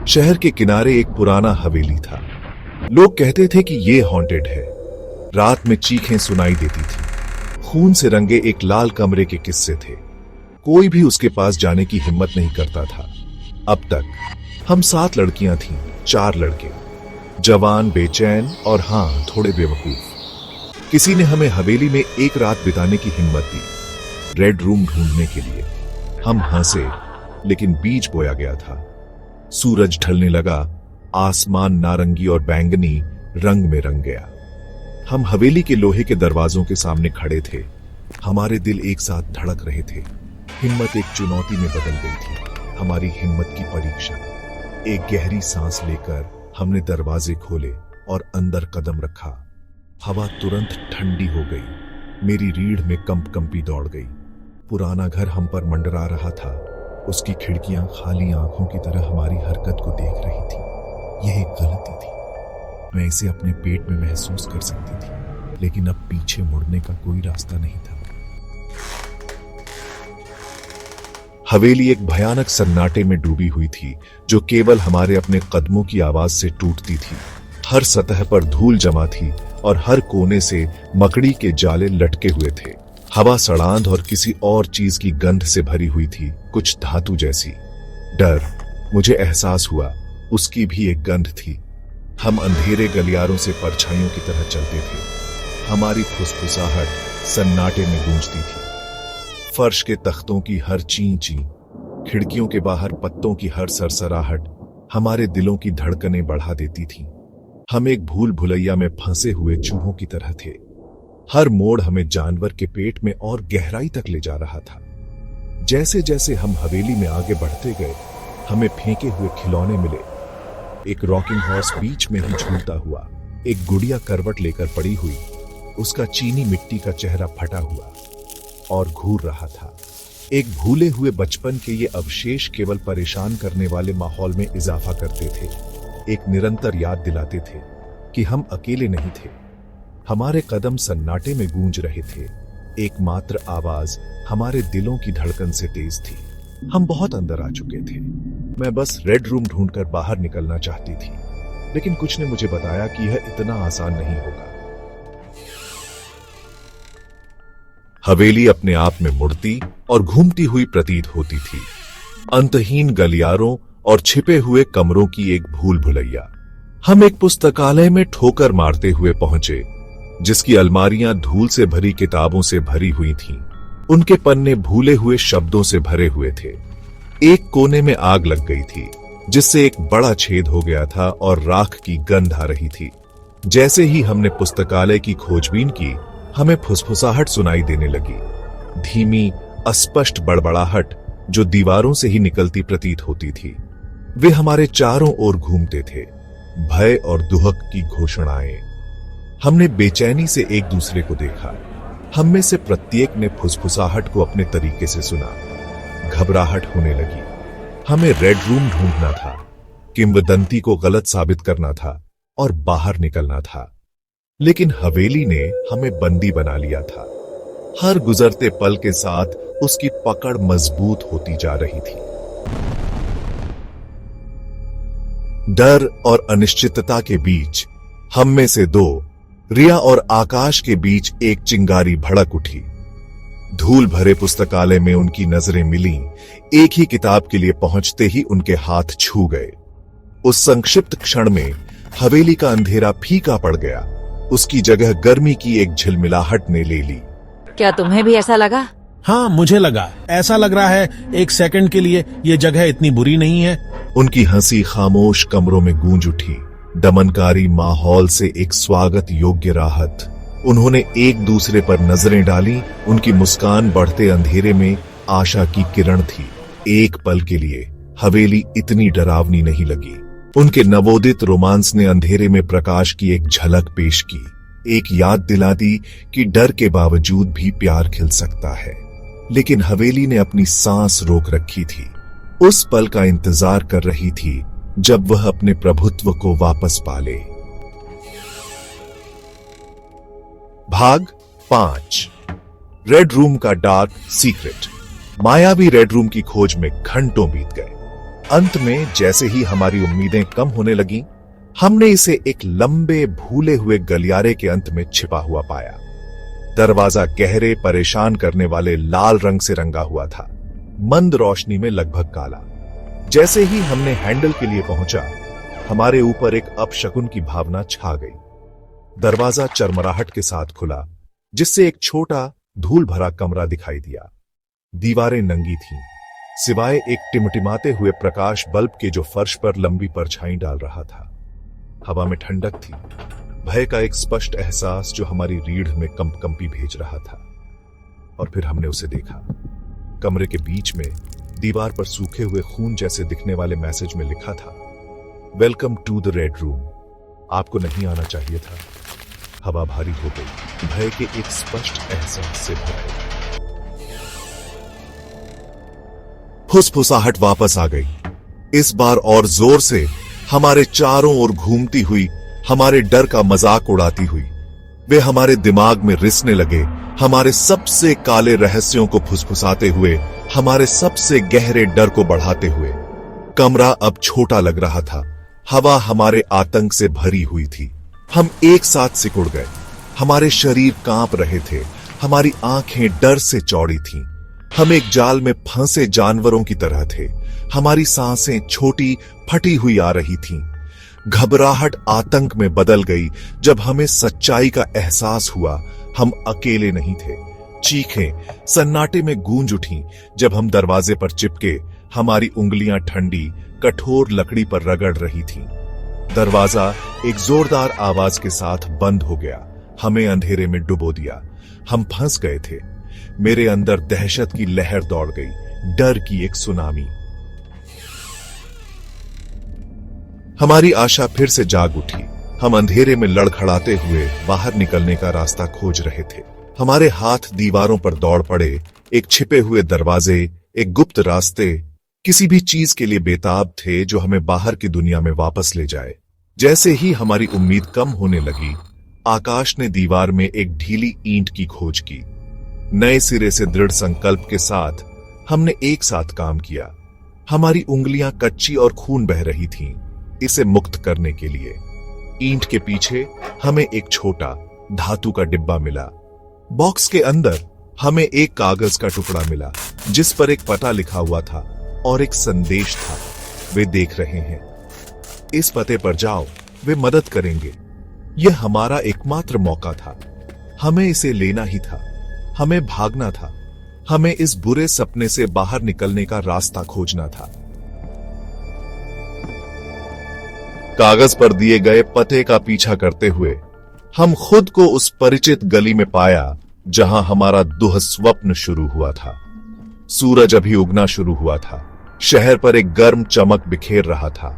शहर के किनारे एक पुराना हवेली था। लोग कहते थे कि ये हॉन्टेड है। रात में चीखें सुनाई देती थी। खून से रंगे एक लाल कमरे के किस्से थे। कोई भी उसके पास जाने की हिम्मत नहीं करता था। अब तक हम 7 लड़कियां थीं, 4 लड़के, जवान, बेचैन और हां, थोड़े बेवकूफ। किसी ने हमें हवेली में एक रात बिताने की हिम्मत दी, रेड रूम ढूंढने के लिए। हम हंसे, लेकिन बीज बोया गया था। सूरज ढलने लगा, आसमान नारंगी और बैंगनी रंग में रंग गया। हम हवेली के लोहे के दरवाजों के सामने खड़े थे। हमारे दिल एक साथ धड़क रहे थे। हिम्मत एक चुनौती में बदल गई थी, हमारी हिम्मत की परीक्षा। एक गहरी सांस लेकर हमने दरवाजे खोले और अंदर कदम रखा। हवा तुरंत ठंडी हो गई। मेरी रीढ़ में कंपी दौड़ गई। पुराना घर हम पर मंडरा रहा था। उसकी खिड़कियां खाली आंखों की तरह हमारी हरकत को देख रही थी। यह एक गलती थी। मैं इसे अपने पेट में महसूस कर सकती थी, लेकिन अब पीछे मुड़ने का कोई रास्ता नहीं था। हवेली एक भयानक सन्नाटे में डूबी हुई थी, जो केवल हमारे अपने कदमों की आवाज से टूटती थी। हर सतह पर धूल जमा थी और हर कोने से मकड़ी के जाले लटके हुए थे। हवा सड़ांध और किसी और चीज की गंध से भरी हुई थी, कुछ धातु जैसी। डर, मुझे एहसास हुआ, उसकी भी एक गंध थी। हम अंधेरे गलियारों से परछाइयों की तरह चलते थे। हमारी फुसफुसाहट सन्नाटे में गूंजती थी। फर्श के तख्तों की हर ची ची, खिड़कियों के बाहर पत्तों की हर सरसराहट हमारे दिलों की धड़कनें बढ़ा देती थी। हम एक भूल भुलैया में फंसे हुए चूहों की तरह थे। हर मोड़ हमें जानवर के पेट में और गहराई तक ले जा रहा था। जैसे जैसे हम हवेली में आगे बढ़ते गए, हमें फेंके हुए खिलौने मिले। एक रॉकिंग हॉर्स बीच में ही झूलता हुआ, एक गुड़िया करवट लेकर पड़ी हुई, उसका चीनी मिट्टी का चेहरा फटा हुआ और घूर रहा था। एक भूले हुए बचपन के ये अवशेष केवल परेशान करने वाले माहौल में इजाफा करते थे, एक निरंतर याद दिलाते थे कि हम अकेले नहीं थे। हमारे कदम सन्नाटे में गूंज रहे थे। एकमात्र आवाज हमारे दिलों की धड़कन से तेज थी। हम बहुत अंदर आ चुके थे। मैं बस रेड रूम ढूंढकर बाहर निकलना चाहती थी, लेकिन कुछ ने मुझे बताया कि यह इतना आसान नहीं होगा। हवेली अपने आप में मुड़ती और घूमती हुई प्रतीत होती थी। अंतहीन गलियारों और छिपे हुए कमरों की एक भूल भुलैया। हम एक पुस्तकालय में ठोकर मारते हुए पहुंचे, जिसकी अलमारियां धूल से भरी किताबों से भरी हुई थीं। उनके पन्ने भूले हुए शब्दों से भरे हुए थे। एक कोने में आग लग गई थी, जिससे एक बड़ा छेद हो गया था और राख की गंध आ रही थी। जैसे ही हमने पुस्तकालय की खोजबीन की, हमें फुसफुसाहट सुनाई देने लगी। धीमी, अस्पष्ट बड़बड़ाहट जो दीवारों से ही निकलती प्रतीत होती थी। वे हमारे चारों ओर घूमते थे, भय और दुहक की घोषणाएं। हमने बेचैनी से एक दूसरे को देखा। हम में से प्रत्येक ने फुसफुसाहट को अपने तरीके से सुना। घबराहट होने लगी। हमें रेड रूम ढूंढना था, किंवदंती को गलत साबित करना था और बाहर निकलना था। लेकिन हवेली ने हमें बंदी बना लिया था। हर गुजरते पल के साथ उसकी पकड़ मजबूत होती जा रही थी। डर और अनिश्चितता के बीच हम में से 2, रिया और आकाश के बीच एक चिंगारी भड़क उठी। धूल भरे पुस्तकालय में उनकी नजरें मिलीं। एक ही किताब के लिए पहुंचते ही उनके हाथ छू गए। उस संक्षिप्त क्षण में हवेली का अंधेरा फीका पड़ गया। उसकी जगह गर्मी की एक झिलमिलाहट ने ले ली। क्या तुम्हें भी ऐसा लगा? हाँ, मुझे लगा। ऐसा लग रहा है एक सेकंड के लिए ये जगह इतनी बुरी नहीं है। उनकी हंसी खामोश कमरों में गूंज उठी, दमनकारी माहौल से एक स्वागत योग्य राहत। उन्होंने एक दूसरे पर नजरें डाली। उनकी मुस्कान बढ़ते अंधेरे में आशा की किरण थी। एक पल के लिए हवेली इतनी डरावनी नहीं लगी। उनके नवोदित रोमांस ने अंधेरे में प्रकाश की एक झलक पेश की, एक याद दिला दी कि डर के बावजूद भी प्यार खिल सकता है। लेकिन हवेली ने अपनी सांस रोक रखी थी। उस पल का इंतजार कर रही थी जब वह अपने प्रभुत्व को वापस पाले। भाग 5। रेड रूम का डार्क सीक्रेट। मायावी रेड रूम की खोज में घंटों बीत गए। अंत में जैसे ही हमारी उम्मीदें कम होने लगीं, हमने इसे एक लंबे भूले हुए गलियारे के अंत में छिपा हुआ पाया। दरवाजा गहरे परेशान करने वाले लाल रंग से रंगा हुआ था, मंद रोशनी में लगभग काला। जैसे ही हमने हैंडल के लिए पहुंचा, हमारे ऊपर एक अपशकुन की भावना छा गई। दरवाजा चरमराहट के साथ खुला, जिससे एक छोटा धूल भरा कमरा दिखाई दिया। दीवारें नंगी थीं, सिवाय एक टिमटिमाते हुए प्रकाश बल्ब के जो फर्श पर लंबी परछाई डाल रहा था। हवा में ठंडक थी, भय का एक स्पष्ट एहसास जो हमारी रीढ़ में कंपकंपी भेज रहा था। और फिर हमने उसे देखा। कमरे के बीच में दीवार पर सूखे हुए खून जैसे दिखने वाले मैसेज में लिखा था, welcome to the red room. आपको नहीं आना चाहिए था। हवा भारी हो गई, भय के एक स्पष्ट एहसास से भर गई। फुसफुसाहट वापस आ गई, इस बार और जोर से, हमारे चारों ओर घूमती हुई, हमारे डर का मजाक उड़ाती हुई। वे हमारे दिमाग में रिसने लगे, हमारे सबसे काले रहस्यों को फुसफुसाते हुए, हमारे सबसे गहरे डर को बढ़ाते हुए। कमरा अब छोटा लग रहा था, हवा हमारे आतंक से भरी हुई थी। हम एक साथ सिकुड़ गए, हमारे शरीर कांप रहे थे, हमारी आंखें डर से चौड़ी थीं। हम एक जाल में फंसे जानवरों की तरह थे, हमारी सांसें छोटी फटी हुई आ रही थीं। घबराहट आतंक में बदल गई जब हमें सच्चाई का एहसास हुआ, हम अकेले नहीं थे। चीखें सन्नाटे में गूंज उठीं जब हम दरवाजे पर चिपके, हमारी उंगलियां ठंडी कठोर लकड़ी पर रगड़ रही थीं। दरवाजा एक जोरदार आवाज के साथ बंद हो गया, हमें अंधेरे में डुबो दिया। हम फंस गए थे। मेरे अंदर दहशत की लहर दौड़ गई, डर की एक सुनामी। हमारी आशा फिर से जाग उठी। हम अंधेरे में लड़खड़ाते हुए बाहर निकलने का रास्ता खोज रहे थे। हमारे हाथ दीवारों पर दौड़ पड़े, एक छिपे हुए दरवाजे, एक गुप्त रास्ते, किसी भी चीज के लिए बेताब थे जो हमें बाहर की दुनिया में वापस ले जाए। जैसे ही हमारी उम्मीद कम होने लगी, आकाश ने दीवार में एक ढीली ईंट की खोज की। नए सिरे से दृढ़ संकल्प के साथ हमने एक साथ काम किया। हमारी उंगलियां कच्ची और खून बह रही थीं, इसे मुक्त करने के लिए। ईंट के पीछे हमें एक छोटा धातु का डिब्बा मिला। बॉक्स के अंदर हमें एक कागज का टुकड़ा मिला, जिस पर एक पता लिखा हुआ था और एक संदेश था, वे देख रहे हैं, इस पते पर जाओ, वे मदद करेंगे। यह हमारा एकमात्र मौका था, हमें इसे लेना ही था, हमें भागना था, हमें इस बुरे सपने से बाहर निकलने का रास्ता खोजना था। कागज पर दिए गए पते का पीछा करते हुए हम खुद को उस परिचित गली में पाया जहां हमारा दुःस्वप्न शुरू हुआ था। सूरज अभी उगना शुरू हुआ था, शहर पर एक गर्म चमक बिखेर रहा था।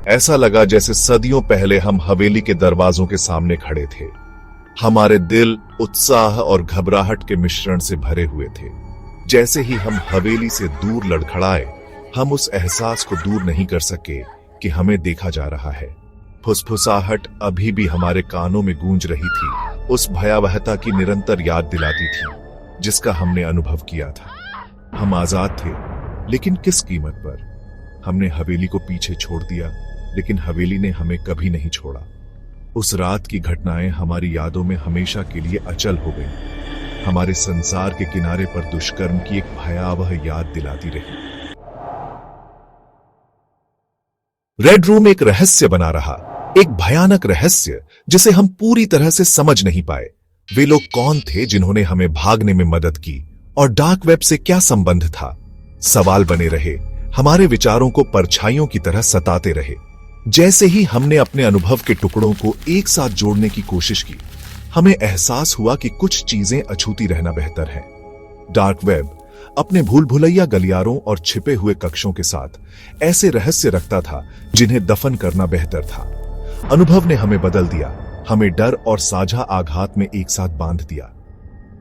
ऐसा लगा जैसे सदियों पहले हम हवेली के दरवाजों के सामने खड़े थे। हमारे दिल उत्साह और घबराहट के मिश्रण से भरे हुए थे। जैसे ही हम हवेली से दूर लड़खड़ाए, हम उस एहसास को दूर नहीं कर सके कि हमें देखा जा रहा है। फुसफुसाहट अभी भी हमारे कानों में गूंज रही थी, उस भयावहता की निरंतर याद दिलाती थी जिसका हमने अनुभव किया था। हम आजाद थे, लेकिन किस कीमत पर? हमने हवेली को पीछे छोड़ दिया, लेकिन हवेली ने हमें कभी नहीं छोड़ा। उस रात की घटनाएं हमारी यादों में हमेशा के लिए अचल हो गई, हमारे संसार के किनारे पर दुष्कर्म की एक भयावह याद दिलाती रही। रेड रूम एक रहस्य बना रहा, एक भयानक रहस्य जिसे हम पूरी तरह से समझ नहीं पाए। वे लोग कौन थे जिन्होंने हमें भागने में मदद की, और डार्क वेब से क्या संबंध था? सवाल बने रहे, हमारे विचारों को परछाइयों की तरह सताते रहे। जैसे ही हमने अपने अनुभव के टुकड़ों को एक साथ जोड़ने की कोशिश की, हमें एहसास हुआ कि कुछ चीजें अछूती रहना बेहतर है। डार्क वेब अपने भूल भुलैया गलियारों और छिपे हुए कक्षों के साथ ऐसे रहस्य रखता था जिन्हें दफन करना बेहतर था। अनुभव ने हमें बदल दिया, हमें डर और साझा आघात में एक साथ बांध दिया।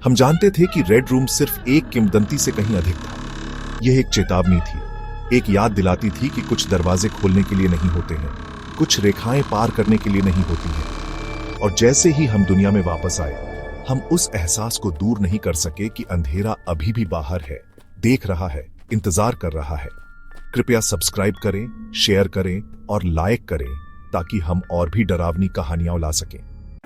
हम जानते थे कि रेड रूम सिर्फ एक किंवदंती से कहीं अधिक था। यह एक चेतावनी थी, एक याद दिलाती थी कि कुछ दरवाजे खोलने के लिए नहीं होते हैं, कुछ रेखाएं पार करने के लिए नहीं होती हैं। और जैसे ही हम दुनिया में वापस आए, हम उस एहसास को दूर नहीं कर सके कि अंधेरा अभी भी बाहर है, देख रहा है, इंतजार कर रहा है। कृपया सब्सक्राइब करें, शेयर करें और लाइक करें ताकि हम और भी डरावनी कहानियां ला सकें।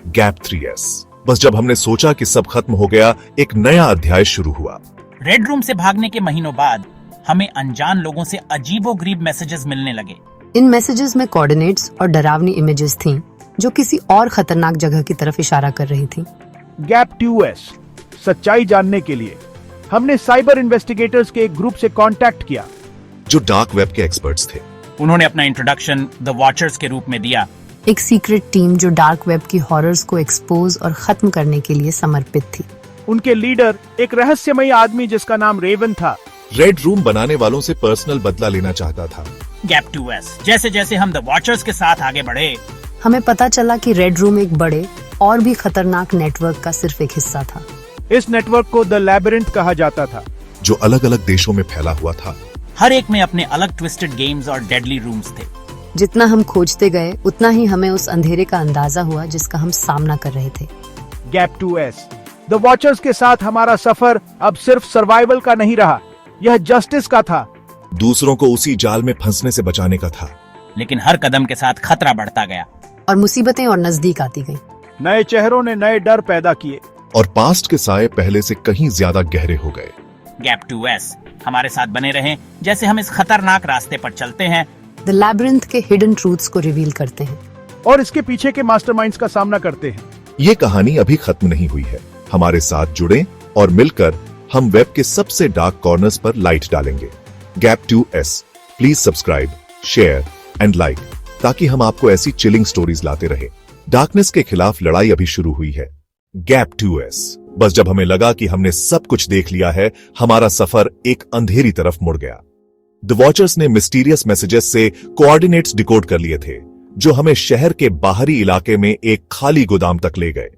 Gap 3S। बस जब हमने सोचा कि सब खत्म हो गया, एक नया अध्याय शुरू हुआ। रेड रूम से भागने के महीनों बाद हमें अनजान लोगों से अजीबोगरीब मैसेजेस मिलने लगे। इन मैसेजेस में कोऑर्डिनेट्स और डरावनी इमेजेस थीं जो किसी और खतरनाक जगह की तरफ इशारा कर रही थीं। Gap 2S। सच्चाई जानने के लिए हमने साइबर इन्वेस्टिगेटर्स के एक ग्रुप से कांटेक्ट किया जो डार्क वेब के एक्सपर्ट्स थे। उन्होंने अपना इंट्रोडक्शन द वॉचर्स के रूप में दिया, एक सीक्रेट टीम जो डार्क वेब की हॉरर्स को एक्सपोज और खत्म करने के लिए समर्पित थी। उनके लीडर एक रहस्यमयी आदमी जिसका नाम रेवन था। रेड रूम बनाने वालों से पर्सनल बदला लेना चाहता था। Gap 2S। जैसे जैसे हम द वॉचर्स के साथ आगे बढ़े, हमें पता चला कि रेड रूम एक बड़े और भी खतरनाक नेटवर्क का सिर्फ एक हिस्सा था। इस नेटवर्क को द लैबिरिंथ कहा जाता था, जो अलग अलग देशों में फैला हुआ था। हर एक में अपने अलग ट्विस्टेड गेम्स और डेडली रूम्स थे। जितना हम खोजते गए उतना ही हमें उस अंधेरे का अंदाजा हुआ जिसका हम सामना कर रहे थे। Gap 2S। द वॉचर्स के साथ हमारा सफर अब सिर्फ सर्वाइवल का नहीं रहा, यह जस्टिस का था। दूसरों को उसी जाल में फंसने से बचाने का था। लेकिन हर कदम के साथ खतरा बढ़ता गया और मुसीबतें और नजदीक आती गईं। नए चेहरों ने नए डर पैदा किए और पास्ट के साए पहले से कहीं ज्यादा गहरे हो गए। गैप 2S हमारे साथ बने रहें जैसे हम इस खतरनाक रास्ते पर चलते हैं। द लैबिरिंथ के हिडन ट्रूथ्स को रिवील करते हैं और इसके पीछे के मास्टरमाइंड्स का सामना करते हैं। ये कहानी अभी खत्म नहीं हुई है। हमारे साथ जुड़ें और मिलकर हम वेब के सबसे डार्क कॉर्नर्स पर लाइट डालेंगे। Gap 2S। Please subscribe, share and like ताकि हम आपको ऐसी चिलिंग स्टोरीज लाते रहे। डार्कनेस के खिलाफ लड़ाई अभी शुरू हुई है। Gap 2S। बस जब हमें लगा कि हमने सब कुछ देख लिया है, हमारा सफर एक अंधेरी तरफ मुड़ गया। द वॉचर्स ने मिस्टीरियस मैसेजेस से कोऑर्डिनेट्स डिकोड कर लिए थे जो हमें शहर के बाहरी इलाके में एक खाली गोदाम तक ले गए।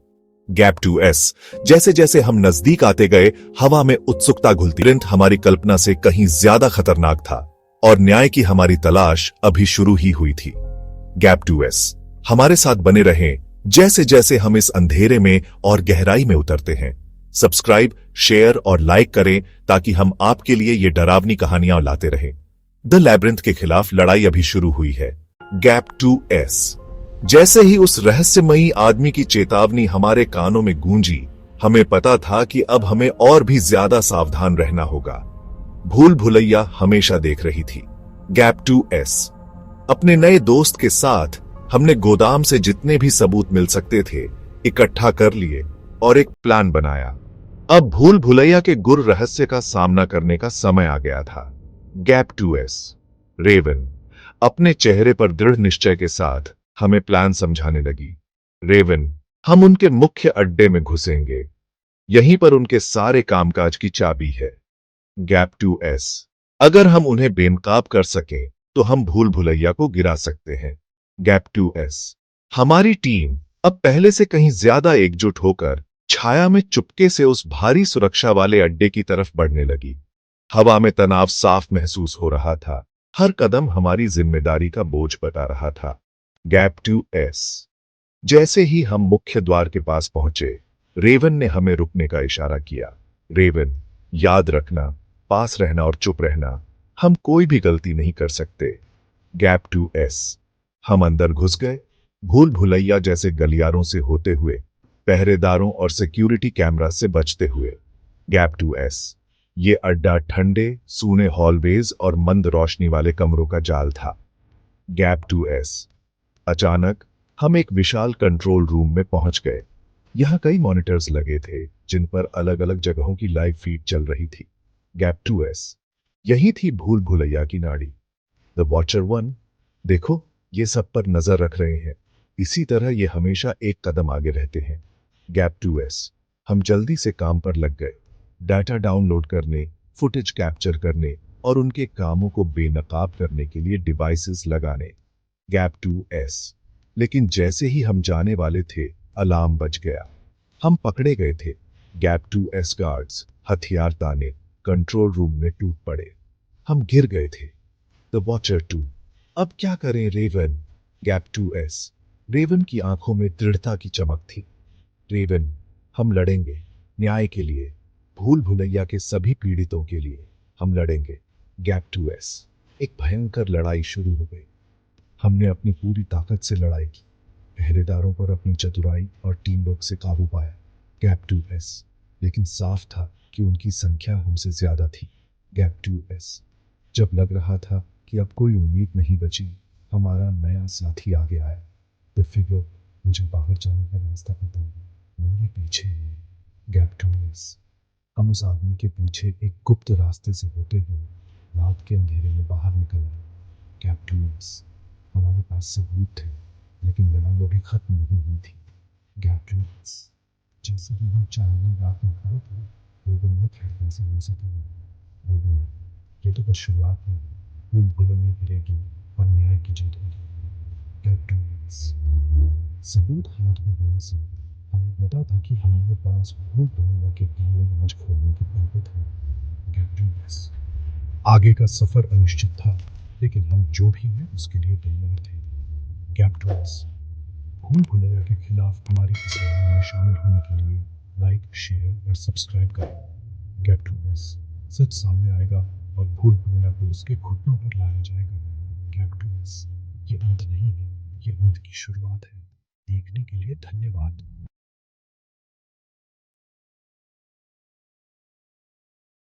Gap 2S। जैसे जैसे हम नजदीक आते गए, हवा में उत्सुकता घुलती। लैबिरिंथ हमारी कल्पना से कहीं ज्यादा खतरनाक था और न्याय की हमारी तलाश अभी शुरू ही हुई थी। Gap 2S। हमारे साथ बने रहें जैसे जैसे हम इस अंधेरे में और गहराई में उतरते हैं। सब्सक्राइब, शेयर और लाइक करें ताकि हम आपके लिए ये डरावनी कहानियां लाते रहें। द लैबिरिंथ के खिलाफ लड़ाई अभी शुरू हुई है। Gap 2S। जैसे ही उस रहस्यमयी आदमी की चेतावनी हमारे कानों में गूंजी, हमें पता था कि अब हमें और भी ज्यादा सावधान रहना होगा। भूल भुलैया हमेशा देख रही थी। Gap 2S। अपने नए दोस्त के साथ हमने गोदाम से जितने भी सबूत मिल सकते थे इकट्ठा कर लिए और एक प्लान बनाया। अब भूल भुलैया के गुर रहस्य का सामना करने का समय आ गया था। Gap 2S। रेवन अपने चेहरे पर दृढ़ निश्चय के साथ हमें प्लान समझाने लगी। रेवन, हम उनके मुख्य अड्डे में घुसेंगे। यहीं पर उनके सारे कामकाज की चाबी है। Gap 2S। अगर हम उन्हें बेनकाब कर सकें तो हम भूल भुलैया को गिरा सकते हैं। Gap 2S। हमारी टीम अब पहले से कहीं ज्यादा एकजुट होकर छाया में चुपके से उस भारी सुरक्षा वाले अड्डे की तरफ बढ़ने लगी। हवा में तनाव साफ महसूस हो रहा था। हर कदम हमारी जिम्मेदारी का बोझ बता रहा था। Gap 2S। जैसे ही हम मुख्य द्वार के पास पहुंचे, रेवन ने हमें रुकने का इशारा किया। रेवन, याद रखना, पास रहना और चुप रहना। हम कोई भी गलती नहीं कर सकते। Gap 2S। हम अंदर घुस गए, भूल भुलैया जैसे गलियारों से होते हुए, पहरेदारों और सिक्योरिटी कैमरा से बचते हुए। Gap 2S। ये अड्डा ठंडे, सूने हॉलवेज और मंद रोशनी वाले कमरों का जाल था। Gap 2S। अचानक हम एक विशाल कंट्रोल रूम में पहुंच गए। यहां कई मॉनिटर्स लगे थे जिन पर अलग अलग जगहों की लाइव फीड चल रही थी। Gap 2S। यही थी भूल भुलैया की नाड़ी। द वॉचर 1, देखो, ये सब पर नजर रख रहे हैं। इसी तरह ये हमेशा एक कदम आगे रहते हैं। Gap 2S। हम जल्दी से काम पर लग गए, डाटा डाउनलोड करने, फुटेज कैप्चर करने और उनके कामों को बेनकाब करने के लिए डिवाइसेस लगाने। Gap 2S। लेकिन जैसे ही हम जाने वाले थे, अलार्म बज गया। हम पकड़े गए थे। गैप 2S गार्ड्स हथियार ताने कंट्रोल रूम में टूट पड़े। हम गिर गए थे। The watcher 2। अब क्या करें रेवन? Gap 2S। रेवन की आंखों में दृढ़ता की चमक थी। रेवन, हम लड़ेंगे न्याय के लिए, भूल भुलैया के सभी पीड़ितों के लिए हम लड़ेंगे। Gap 2S। एक भयंकर लड़ाई शुरू हो गई। हमने अपनी पूरी ताकत से लड़ाई की, पहरेदारों पर अपनी चतुराई और टीम वर्क से काबू पाया। Gap 2S। लेकिन साफ था कि उनकी संख्या हमसे ज्यादा थी। Gap 2S। जब लग रहा था कि अब कोई उम्मीद नहीं बची, हमारा नया साथी आगे आया। The figure. मुझे बाहर जाने का रास्ता पता है, मेरे पीछे है। Gap 2S। हम उस आदमी के पीछे एक गुप्त रास्ते से होते हुए रात के अंधेरे में बाहर निकल आए। Gap 2S। हमारे पास सबूत थे, लेकिन लड़ाई अभी खत्म नहीं हुई थी। Gap 2S। जैसे कि हम 4 दिन रात में खड़े थे, लोगों ने खिड़कियों से हो सके लेकिन ये तो बस शुरुआत है। फूल फूलों में गिरेगी और न्याय की जीत होगी। Gap 2S। सबूत हाथ में होने से हमें पता था कि हमारे पास फूल फूलों के गिरने राज खोलने की ताकत है। Gap 2S। आगे का सफर अनिश्चित था, लेकिन हम जो भी हैं उसके लिए तैयार थे। Gap 2S। भूल भुलैया के खिलाफ हमारी इस लड़ाई में शामिल होने के लिए लाइक, शेयर और सब्सक्राइब करें। Gap 2S। सच सामने आएगा और भूल भुलैया को उसके घुटनों पर लाया जाएगा। Gap 2S। ये अंत नहीं है, ये अंत की शुरुआत है। देखने के लिए धन्यवाद।